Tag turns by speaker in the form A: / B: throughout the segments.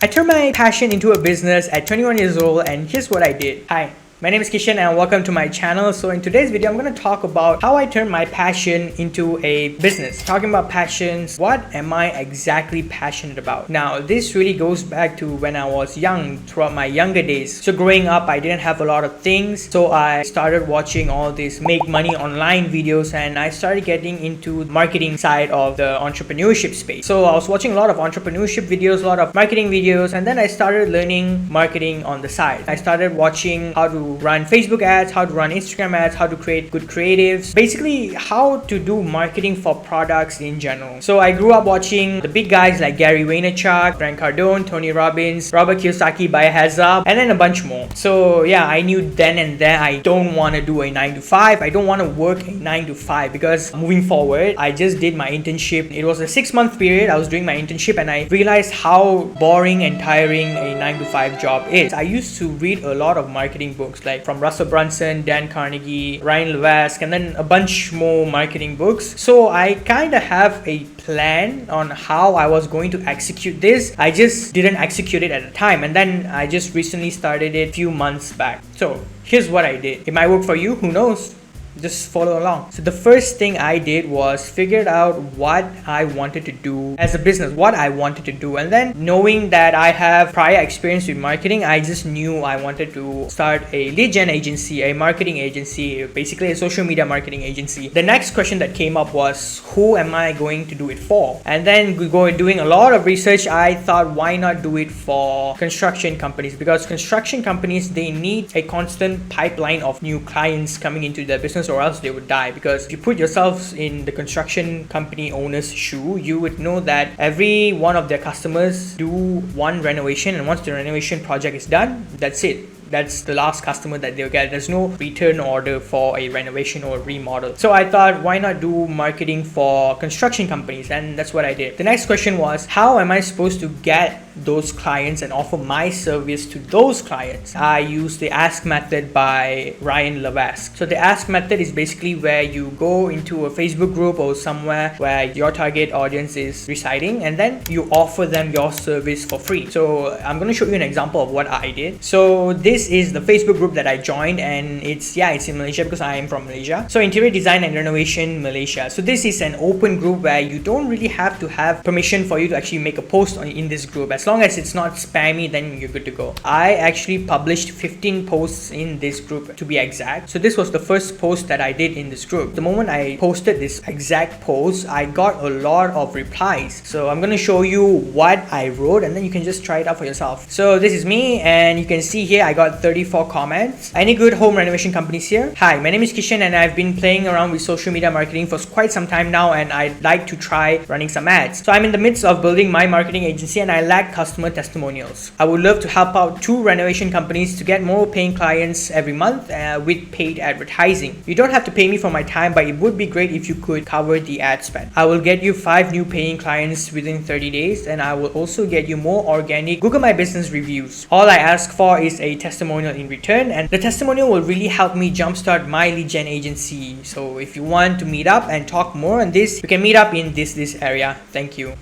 A: I turned my passion into a business at 21 years old, and here's what I did. Hi, my name is Kishan and welcome to my channel. So in today's video, I'm going to talk about how I turned my passion into a business. Talking about passions, what am I exactly passionate about? Now, this really goes back to when I was young, throughout my younger days. So growing up, I didn't have a lot of things. So I started watching all these make money online videos and I started getting into the marketing side of the entrepreneurship space. So I was watching a lot of entrepreneurship videos, a lot of marketing videos, and then I started learning marketing on the side. I started watching how to run Facebook ads, how to run Instagram ads, how to create good creatives, basically how to do marketing for products in general. So I grew up watching the big guys like Gary Vaynerchuk, Grant Cardone, Tony Robbins, Robert Kiyosaki, Biohazard, and then a bunch more. So yeah, I knew then and there I don't want to do a 9 to 5. I don't want to work a 9 to 5 because moving forward, I just did my internship. It was a 6-month period. I was doing my internship and I realized how boring and tiring a 9 to 5 job is. I used to read a lot of marketing books like from Russell Brunson, Dan Carnegie, Ryan Levesque, and then a bunch more marketing books. So I kind of have a plan on how I was going to execute this. I just didn't execute it at the time, and then I just recently started it a few months back. So here's what I did. It might work for you, who knows? Just follow along. So the first thing I did was figured out what I wanted to do as a business, what I wanted to do. And then knowing that I have prior experience with marketing, I just knew I wanted to start a lead gen agency, a marketing agency, basically a social media marketing agency. The next question that came up was, who am I going to do it for? And then doing a lot of research, I thought, why not do it for construction companies? Because construction companies, they need a constant pipeline of new clients coming into their business, or else they would die. Because if you put yourselves in the construction company owner's shoe, you would know that every one of their customers do one renovation, and once the renovation project is done, that's it. That's the last customer that they'll get. There's no return order for a renovation or remodel. So I thought, why not do marketing for construction companies? And that's what I did. The next question was, how am I supposed to get those clients and offer my service to those clients? I used the Ask method by Ryan Levesque. So the Ask method is basically where you go into a Facebook group or somewhere where your target audience is residing, and then you offer them your service for free. So I'm going to show you an example of what I did. So this is the Facebook group that I joined, and it's in Malaysia because I am from Malaysia. So Interior Design and Renovation Malaysia. So this is an open group where you don't really have to have permission for you to actually make a post in this group. As long as it's not spammy, then you're good to go. I actually published 15 posts in this group to be exact. So this was the first post that I did in this group. The moment I posted this exact post, I got a lot of replies. So I'm going to show you what I wrote, and then you can just try it out for yourself. So this is me, and you can see here I got 34 comments. Any good home renovation companies here? Hi, my name is Kishan and I've been playing around with social media marketing for quite some time now, and I'd like to try running some ads. So I'm in the midst of building my marketing agency and I lack customer testimonials. I would love to help out 2 renovation companies to get more paying clients every month with paid advertising. You don't have to pay me for my time, but it would be great if you could cover the ad spend. I will get you 5 new paying clients within 30 days, and I will also get you more organic Google My Business reviews. All I ask for is a testimonial in return, and the testimonial will really help me jumpstart my lead gen agency. So if you want to meet up and talk more on this, you can meet up in this area. Thank you.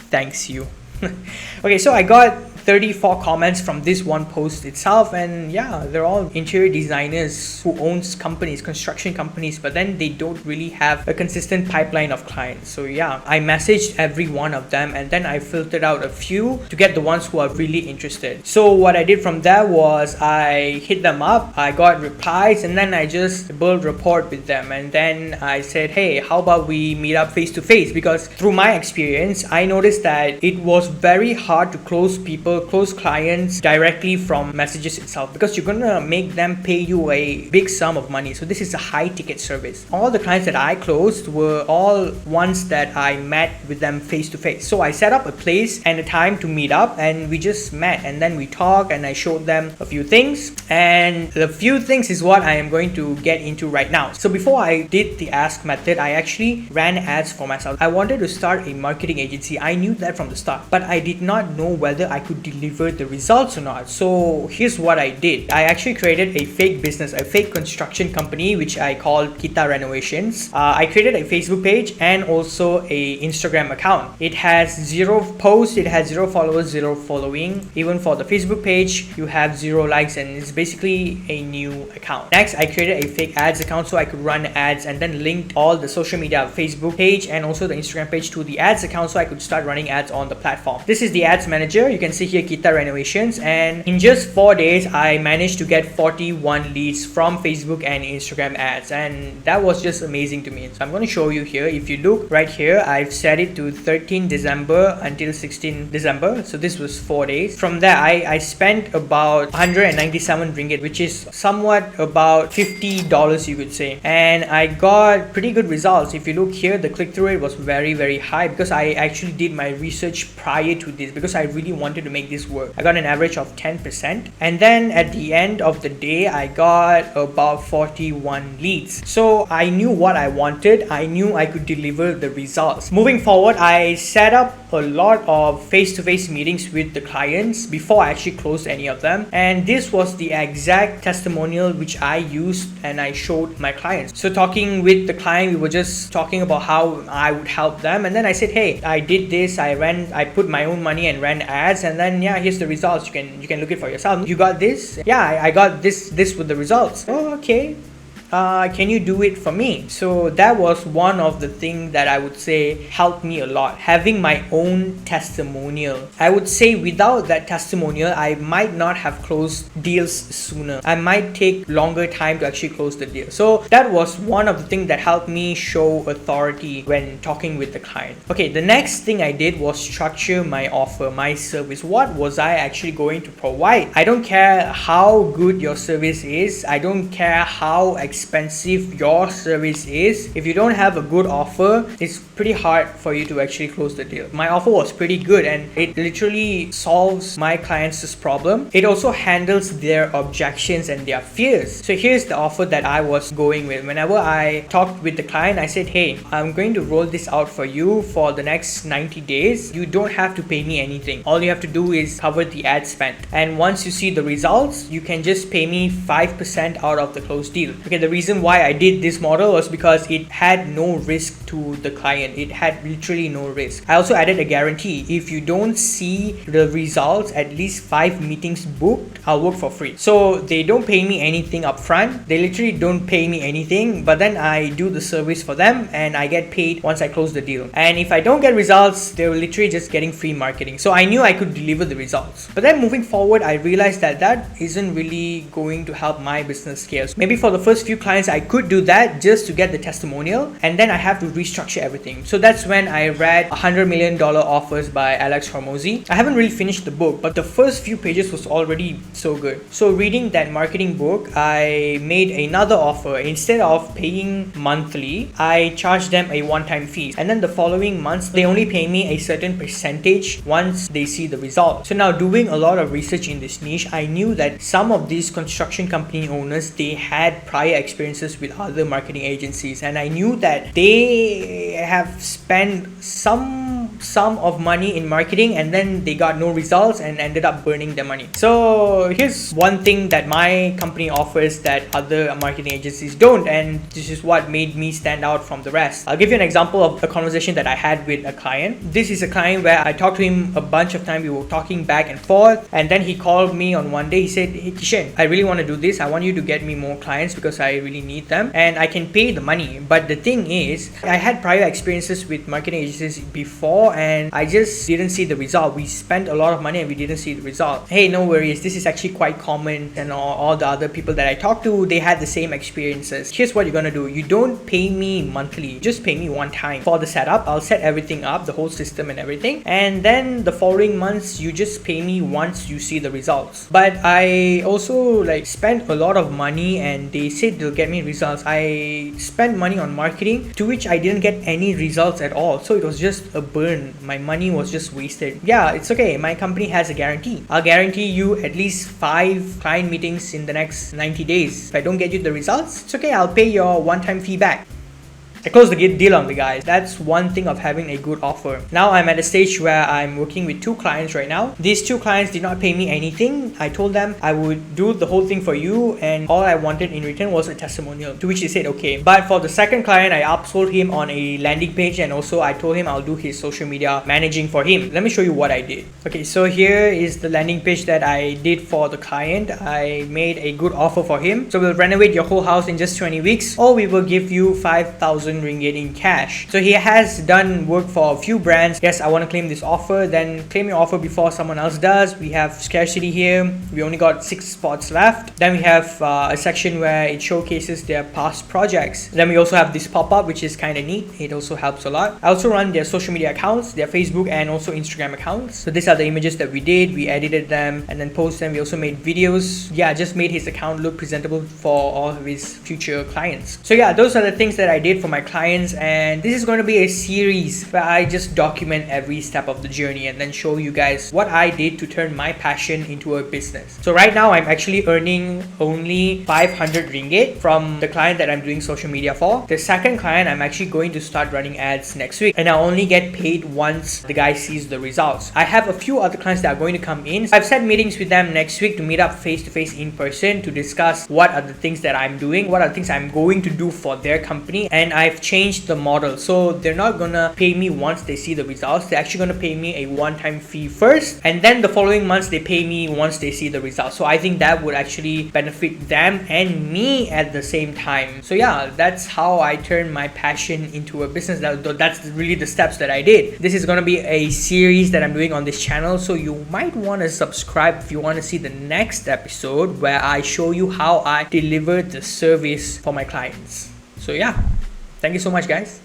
A: Thanks you. Okay, so I got 34 comments from this one post itself, and yeah, they're all interior designers who owns companies, construction companies, but then they don't really have a consistent pipeline of clients. So yeah, I messaged every one of them, and then I filtered out a few to get the ones who are really interested. So what I did from there was I hit them up, I got replies, and then I just built rapport with them, and then I said, hey, how about we meet up face to face? Because through my experience, I noticed that it was very hard to close clients directly from messages itself, because you're gonna make them pay you a big sum of money. So this is a high ticket service. All the clients that I closed were all ones that I met with them face to face. So I set up a place and a time to meet up, and we just met, and then we talked, and I showed them a few things, and the few things is what I am going to get into right now. So before I did the Ask method, I actually ran ads for myself. I wanted to start a marketing agency. I knew that from the start, but I did not know whether I could could deliver the results or not. So here's what I did. I actually created a fake business, a fake construction company, which I called Kita Renovations. I created a Facebook page and also a Instagram account. It has 0 posts, it has 0 followers, 0 following. Even for the Facebook page, you have 0 likes, and it's basically a new account. Next, I created a fake ads account so I could run ads, and then linked all the social media, Facebook page and also the Instagram page, to the ads account so I could start running ads on the platform. This is the ads manager. You can see here Kita Renovations, and in just 4 days I managed to get 41 leads from Facebook and Instagram ads, and that was just amazing to me. So I'm going to show you here. If you look right here, I've set it to 13 December until 16 December. So this was 4 days. From there, I spent about 197 ringgit, which is somewhat about $50, you could say, and I got pretty good results. If you look here, the click-through rate was very high, because I actually did my research prior to this, because I really wanted to make this work. I got an average of 10%, and then at the end of the day I got about 41 leads. So I knew what I wanted. I knew I could deliver the results. Moving forward, I set up a lot of face-to-face meetings with the clients before I actually closed any of them, and this was the exact testimonial which I used and I showed my clients. So talking with the client, we were just talking about how I would help them, and then I said, hey, I did this, I put my own money and ran ads, and then yeah, here's the results. You can look it for yourself. You got this? Yeah, I got this with the results. Oh, okay. Can you do it for me? So that was one of the things that I would say helped me a lot, having my own testimonial. I would say without that testimonial, I might not have closed deals sooner. I might take longer time to actually close the deal. So that was one of the things that helped me show authority when talking with the client. Okay, the next thing I did was structure my offer, my service. What was I actually going to provide? I don't care how good your service is. I don't care how expensive your service is. If you don't have a good offer, it's pretty hard for you to actually close the deal. My offer was pretty good, and it literally solves my clients' problem. It also handles their objections and their fears. So here's the offer that I was going with. Whenever I talked with the client, I said, hey, I'm going to roll this out for you for the next 90 days. You don't have to pay me anything. All you have to do is cover the ad spend, and once you see the results, you can just pay me 5% out of the closed deal. Okay, the reason why I did this model was because it had no risk to the client. It had literally no risk. I also added a guarantee. If you don't see the results, at least 5 meetings booked, I'll work for free. So they don't pay me anything upfront. They literally don't pay me anything, but then I do the service for them and I get paid once I close the deal. And if I don't get results, they're literally just getting free marketing. So I knew I could deliver the results. But then moving forward, I realized that that isn't really going to help my business scale. Maybe for the first few clients, I could do that just to get the testimonial, and then I have to restructure everything. So that's when I read $100 million offers by Alex Hormozi. I haven't really finished the book, but the first few pages was already so good. So reading that marketing book, I made another offer. Instead of paying monthly, I charged them a one-time fee, and then the following months they only pay me a certain percentage once they see the result. So now, doing a lot of research in this niche, I knew that some of these construction company owners, they had prior experiences with other marketing agencies, and I knew that they have spent some sum of money in marketing, and then they got no results and ended up burning their money. So here's one thing that my company offers that other marketing agencies don't, and this is what made me stand out from the rest. I'll give you an example of a conversation that I had with a client. This is a client where I talked to him a bunch of times. We were talking back and forth, and then he called me on one day. He said, hey Kishan, I really want to do this. I want you to get me more clients because I really need them, and I can pay the money. But the thing is, I had prior experiences with marketing agencies before, and I just didn't see the result. We spent a lot of money and we didn't see the result. Hey, no worries, this is actually quite common, and all the other people that I talked to, they had the same experiences. Here's what you're gonna do. You don't pay me monthly, just pay me one time for the setup. I'll set everything up, the whole system and everything, and then the following months you just pay me once you see the results. But I also spent a lot of money, and they said they'll get me results. I spent money on marketing to which I didn't get any results at all. So it was just a burn. My money was just wasted. Yeah, it's okay. My company has a guarantee. I'll guarantee you at least 5 client meetings in the next 90 days. If I don't get you the results, it's okay. I'll pay your one-time fee back. I closed the deal on the guys. That's one thing of having a good offer. Now I'm at a stage where I'm working with 2 clients right now. These 2 clients did not pay me anything. I told them I would do the whole thing for you, and all I wanted in return was a testimonial, to which they said okay. But for the second client, I upsold him on a landing page, and also I told him I'll do his social media managing for him. Let me show you what I did. Okay, so here is the landing page that I did for the client. I made a good offer for him. So we'll renovate your whole house in just 20 weeks, or we will give you 5,000 ringgit in cash. So he has done work for a few brands. Yes, I want to claim this offer. Then claim your offer before someone else does. We have scarcity here. We only got 6 spots left. Then we have a section where it showcases their past projects. Then we also have this pop-up, which is kind of neat. It also helps a lot. I also run their social media accounts, their Facebook and also Instagram accounts. So these are the images that we did. We edited them and then posted them. We also made videos. Yeah, just made his account look presentable for all of his future clients. So yeah, those are the things that I did for my clients, and this is going to be a series where I just document every step of the journey and then show you guys what I did to turn my passion into a business. So right now I'm actually earning only 500 ringgit from the client that I'm doing social media for. The second client, I'm actually going to start running ads next week, and I'll only get paid once the guy sees the results. I have a few other clients that are going to come in. I've set meetings with them next week to meet up face to face in person to discuss what are the things that I'm doing, what are the things I'm going to do for their company, and I've changed the model. So they're not gonna pay me once they see the results. They're actually gonna pay me a one-time fee first, and then the following months they pay me once they see the results. So I think that would actually benefit them and me at the same time. So yeah, that's how I turned my passion into a business. That's really the steps that I did. This is gonna be a series that I'm doing on this channel, so you might want to subscribe if you want to see the next episode where I show you how I deliver the service for my clients. So yeah, thank you so much guys.